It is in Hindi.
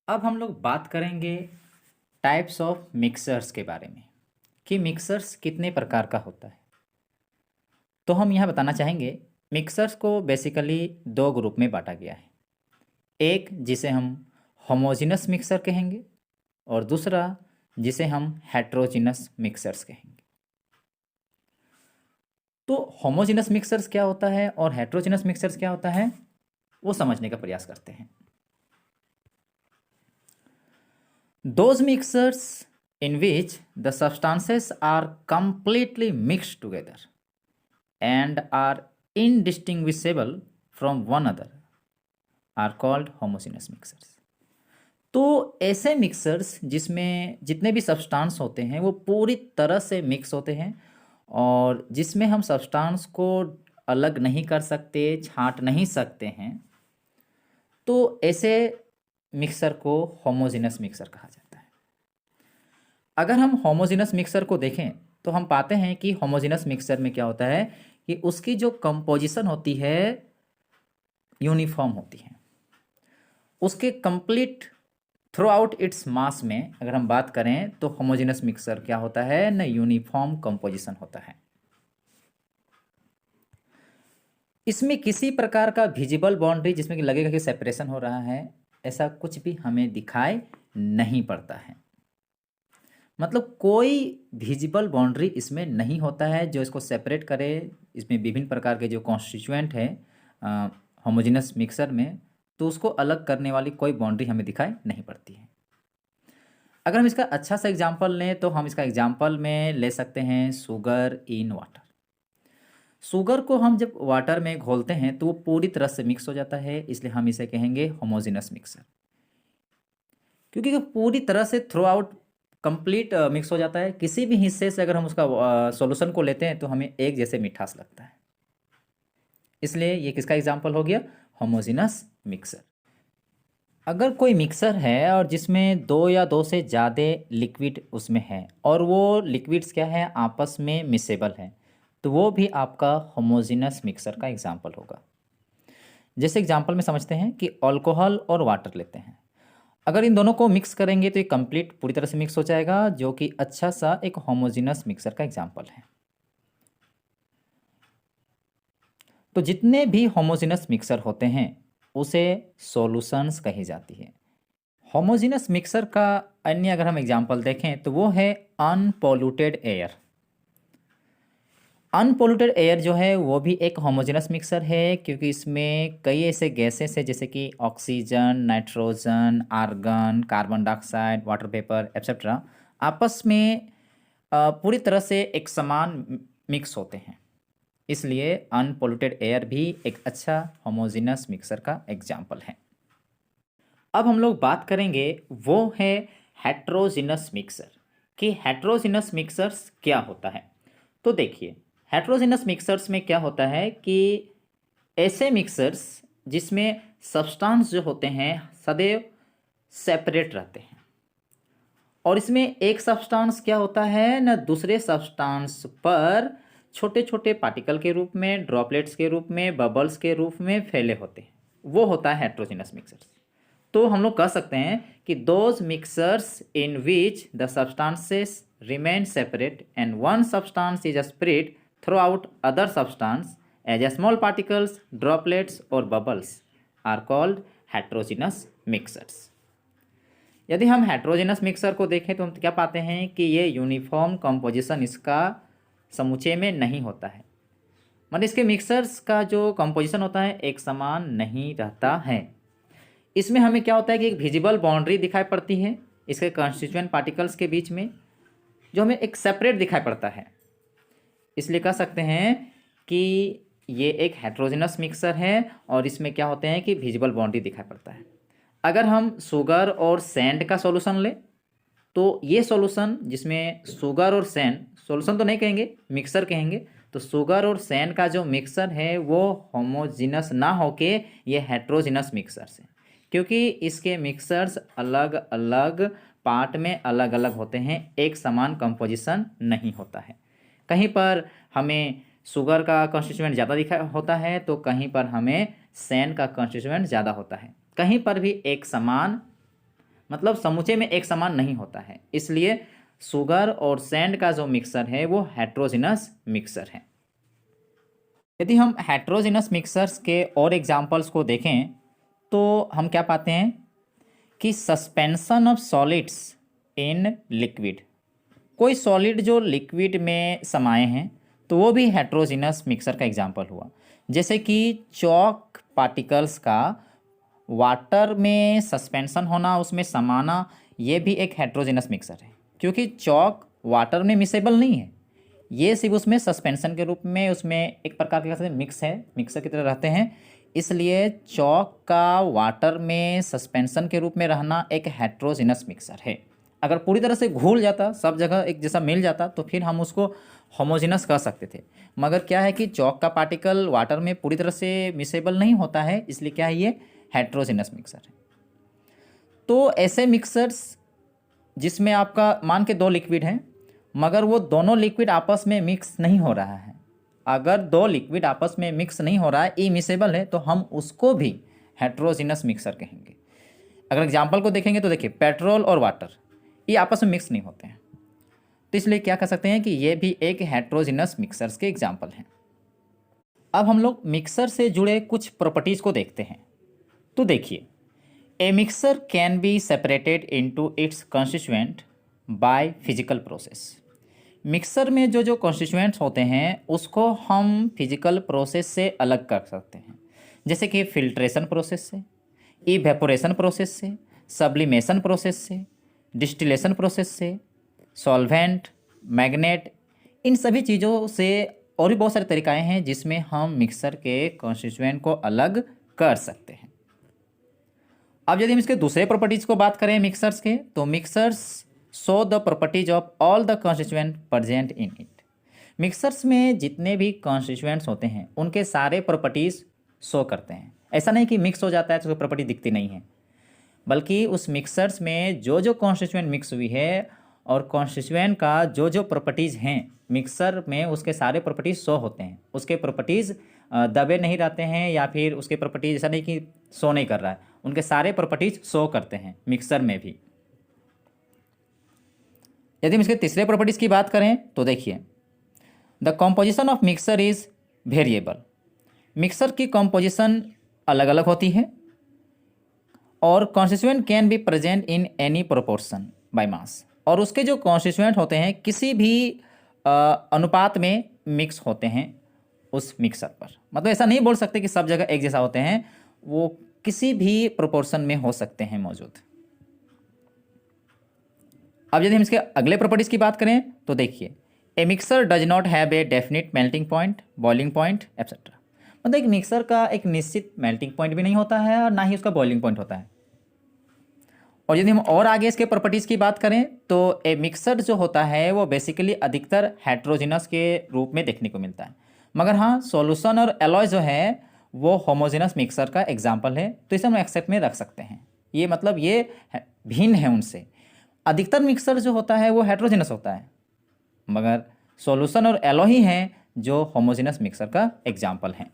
अब हम लोग बात करेंगे टाइप्स ऑफ मिक्सर्स के बारे में कि मिक्सर्स कितने प्रकार का होता है। तो हम यहाँ बताना चाहेंगे मिक्सर्स को बेसिकली दो ग्रुप में बांटा गया है। एक जिसे हम होमोजेनस मिक्सर कहेंगे और दूसरा जिसे हम हेट्रोजेनस मिक्सर्स कहेंगे। तो होमोजेनस मिक्सर्स क्या होता है और हेट्रोजेनस मिक्सर्स क्या होता है वो समझने का प्रयास करते हैं। Those mixers in which the substances are completely mixed together and are indistinguishable from one another are called homogeneous mixers. तो ऐसे मिक्सर्स जिसमें जितने भी सब्सटेंस होते हैं वो पूरी तरह से मिक्स होते हैं और जिसमें हम सब्सटेंस को अलग नहीं कर सकते, छांट नहीं सकते हैं, तो ऐसे मिक्सर को होमोजेनस मिक्सर कहा जाता है। अगर हम होमोजेनस मिक्सर को देखें तो हम पाते हैं कि होमोजेनस मिक्सर में क्या होता है कि उसकी जो कंपोजिशन होती है यूनिफॉर्म होती है। उसके complete through out its mass में अगर हम बात करें तो होमोजेनस मिक्सर क्या होता है न यूनिफॉर्म कंपोजिशन होता है। इसमें किसी प्रकार का विजिबल बाउंड्री जिसमें कि लगेगा कि सेपरेशन हो रहा है, ऐसा कुछ भी हमें दिखाई नहीं पड़ता है। मतलब कोई विजिबल बाउंड्री इसमें नहीं होता है जो इसको सेपरेट करे। इसमें विभिन्न प्रकार के जो कॉन्स्टिट्यूएंट है होमोजेनस मिक्सर में, तो उसको अलग करने वाली कोई बाउंड्री हमें दिखाई नहीं पड़ती है। अगर हम इसका अच्छा सा एग्जांपल लें तो हम इसका एग्जांपल में ले सकते हैं शुगर इन वाटर। शुगर को हम जब वाटर में घोलते हैं तो वो पूरी तरह से मिक्स हो जाता है, इसलिए हम इसे कहेंगे होमोजेनस मिक्सर। क्योंकि वो पूरी तरह से थ्रू आउट कंप्लीट मिक्स हो जाता है। किसी भी हिस्से से अगर हम उसका सॉल्यूशन को लेते हैं तो हमें एक जैसे मिठास लगता है, इसलिए ये किसका एग्जांपल हो गया, होमोजेनस मिक्सर। अगर कोई मिक्सर है और जिसमें दो या दो से ज़्यादा लिक्विड उसमें है और वो लिक्विड्स क्या है आपस में मिसेबल है, तो वो भी आपका होमोजेनस मिक्सर का एग्जांपल होगा। जैसे एग्जांपल में समझते हैं कि अल्कोहल और वाटर लेते हैं। अगर इन दोनों को मिक्स करेंगे तो ये कंप्लीट पूरी तरह से मिक्स हो जाएगा, जो कि अच्छा सा एक होमोजेनस मिक्सर का एग्जांपल है। तो जितने भी होमोजेनस मिक्सर होते हैं उसे सॉल्यूशंस कही जाती है। होमोजेनस मिक्सर का अन्य अगर हम एग्जांपल देखें तो वो है अनपोल्यूटेड एयर। अनपोल्यूटेड एयर जो है वो भी एक होमोजेनस मिक्सर है, क्योंकि इसमें कई ऐसे गैसेस है जैसे कि oxygen, nitrogen, argon, carbon dioxide, water vapour etcetera आपस में पूरी तरह से एक समान मिक्स होते हैं। इसलिए अनपोल्यूटेड एयर भी एक अच्छा होमोजेनस मिक्सर का एग्जाम्पल है। अब हम लोग बात करेंगे वो है हेट्रोजेनस मिक्सर कि हेट्रोजेनस मिक्सर्स क्या होता है। तो देखिए हेट्रोजेनस मिक्सर्स में क्या होता है कि ऐसे मिक्सर्स जिसमें सब्सटेंस जो होते हैं सदैव सेपरेट रहते हैं और इसमें एक सब्सटेंस क्या होता है न दूसरे सब्सटेंस पर छोटे छोटे पार्टिकल के रूप में, ड्रॉपलेट्स के रूप में, बबल्स के रूप में फैले होते हैं, वो होता है हेट्रोजेनस मिक्सर्स। तो हम लोग कह सकते हैं कि those mixtures in which the substances remain separate and one substance is spread throughout other substance as a small particles, droplets और bubbles are called heterogeneous mixtures. यदि हम हेट्रोजेनस मिक्सर को देखें तो हम क्या पाते हैं कि ये यूनिफॉर्म कंपोजिशन इसका समुच्चय में नहीं होता है। मतलब इसके मिक्सर्स का जो कंपोजिशन होता है एक समान नहीं रहता है। इसमें हमें क्या होता है कि एक विजिबल बाउंड्री दिखाई पड़ती है इसके कॉन्स्टिट्यूएंट पार्टिकल्स के बीच में, जो हमें एक सेपरेट दिखाई पड़ता है। इसलिए कह सकते हैं कि ये एक हेट्रोजेनस मिक्सर है और इसमें क्या होते हैं कि विजिबल बाउंड्री दिखाई पड़ता है। अगर हम शुगर और सैंड का सॉल्यूशन लें तो ये सॉल्यूशन जिसमें शुगर और सैंड, सॉल्यूशन तो नहीं कहेंगे मिक्सर कहेंगे, तो शुगर और सैंड का जो मिक्सर है वो होमोजेनस ना होके ये हेट्रोजेनस मिक्सर है, क्योंकि इसके मिक्सर्स अलग अलग पार्ट में अलग अलग होते हैं, एक समान कंपोजिशन नहीं होता है। कहीं पर हमें शुगर का कॉन्स्टिट्यूएंट ज़्यादा दिखा होता है तो कहीं पर हमें सैंड का कॉन्स्टिट्यूएंट ज़्यादा होता है। कहीं पर भी एक समान मतलब समूचे में एक समान नहीं होता है, इसलिए शुगर और सैंड का जो मिक्सर है वो हेट्रोजिनस मिक्सर है। यदि हम हेट्रोजिनस मिक्सर्स के और एग्जाम्पल्स को देखें तो हम क्या पाते हैं कि suspension of solids in liquid, कोई सॉलिड जो लिक्विड में समाये हैं तो वो भी हेट्रोजिनस मिक्सर का एग्जाम्पल हुआ। जैसे कि चॉक पार्टिकल्स का वाटर में सस्पेंशन होना, उसमें समाना, ये भी एक हेट्रोजिनस मिक्सर है, क्योंकि चॉक वाटर में मिसेबल नहीं है, ये सिर्फ उसमें सस्पेंशन के रूप में, उसमें एक प्रकार के मिक्स है, मिक्सर की तरह रहते हैं, इसलिए चॉक का वाटर में सस्पेंशन के रूप में रहना एक हेट्रोजिनस मिक्सर है। अगर पूरी तरह से घुल जाता, सब जगह एक जैसा मिल जाता, तो फिर हम उसको होमोजिनस कह सकते थे। मगर क्या है कि चॉक का पार्टिकल वाटर में पूरी तरह से मिसेबल नहीं होता है, इसलिए क्या है, ये हेट्रोजिनस मिक्सर है। तो ऐसे मिक्सर्स जिसमें आपका मान के दो लिक्विड हैं, मगर वो दोनों लिक्विड आपस में मिक्स नहीं हो रहा है, अगर दो लिक्विड आपस में मिक्स नहीं हो रहा है, इमिसेबल है, तो हम उसको भी हेट्रोजिनस मिक्सर कहेंगे। अगर एग्जाम्पल को देखेंगे तो देखिए, पेट्रोल और वाटर ये आपस में मिक्स नहीं होते हैं, तो इसलिए क्या कह सकते हैं कि ये भी एक हेट्रोजिनस मिक्सर्स के एग्जाम्पल हैं। अब हम लोग मिक्सर से जुड़े कुछ प्रॉपर्टीज़ को देखते हैं। तो देखिए, a mixture can be separated into its constituent by physical process. Mixture में जो जो कॉन्स्टिट्यूएंट्स होते हैं उसको हम फिजिकल प्रोसेस से अलग कर सकते हैं, जैसे कि फिल्ट्रेशन प्रोसेस से, इवेपोरेशन प्रोसेस से, सब्लिमेशन प्रोसेस से, डिस्टिलेशन प्रोसेस से, सॉल्वेंट, मैग्नेट, इन सभी चीज़ों से। और भी बहुत सारे तरीक़ाएँ हैं जिसमें हम मिक्सर के कॉन्स्टिट्यूएंट को अलग कर सकते हैं। अब यदि हम इसके दूसरे प्रॉपर्टीज़ को बात करें मिक्सर्स के, तो mixers show the properties of all the constituent present in it. Mixers में जितने भी कॉन्स्टिट्यूएंट्स होते हैं उनके सारे प्रॉपर्टीज़ शो करते हैं। ऐसा नहीं कि मिक्स हो जाता है तो प्रॉपर्टी दिखती नहीं है, बल्कि उस मिक्सर्स में जो जो कॉन्स्टिट्यूएंट मिक्स हुई है और कॉन्स्टिट्यूएंट का जो जो प्रॉपर्टीज़ हैं मिक्सर में, उसके सारे प्रॉपर्टीज़ शो होते हैं। उसके प्रॉपर्टीज़ दबे नहीं रहते हैं, या फिर उसके प्रॉपर्टीज़ ऐसा नहीं कि शो नहीं कर रहा है, उनके सारे प्रॉपर्टीज़ शो करते हैं मिक्सर में भी। यदि हम इसके तीसरे प्रॉपर्टीज़ की बात करें तो देखिए, the composition of mixer is variable. Mixer की कॉम्पोजिशन अलग अलग होती है, और constituent can be present in any proportion by mass, और उसके जो कॉन्स्टिट्यूएंट होते हैं किसी भी अनुपात में मिक्स होते हैं उस मिक्सर पर। मतलब ऐसा नहीं बोल सकते कि सब जगह एक जैसा होते हैं, वो किसी भी प्रोपोर्शन में हो सकते हैं मौजूद। अब यदि हम इसके अगले प्रॉपर्टीज़ की बात करें तो देखिए, a mixture does not have a definite melting point, boiling point etcetera. मतलब एक मिक्सर का एक निश्चित मेल्टिंग पॉइंट भी नहीं होता है और ना ही उसका बॉइलिंग पॉइंट होता है। और यदि हम और आगे इसके प्रॉपर्टीज़ की बात करें तो ए मिक्सर जो होता है वो बेसिकली अधिकतर हेट्रोजिनस के रूप में देखने को मिलता है, मगर हाँ, सॉल्यूशन और एलॉय जो है वो होमोजिनस मिक्सर का एग्जाम्पल है, तो इसे हम एक्सेप्ट में रख सकते हैं। ये मतलब ये भिन्न है उनसे। अधिकतर मिक्सर जो होता है वो हेट्रोजिनस होता है, मगर सॉल्यूशन और एलॉय ही हैं जो होमोजिनस मिक्सर का एग्जाम्पल हैं।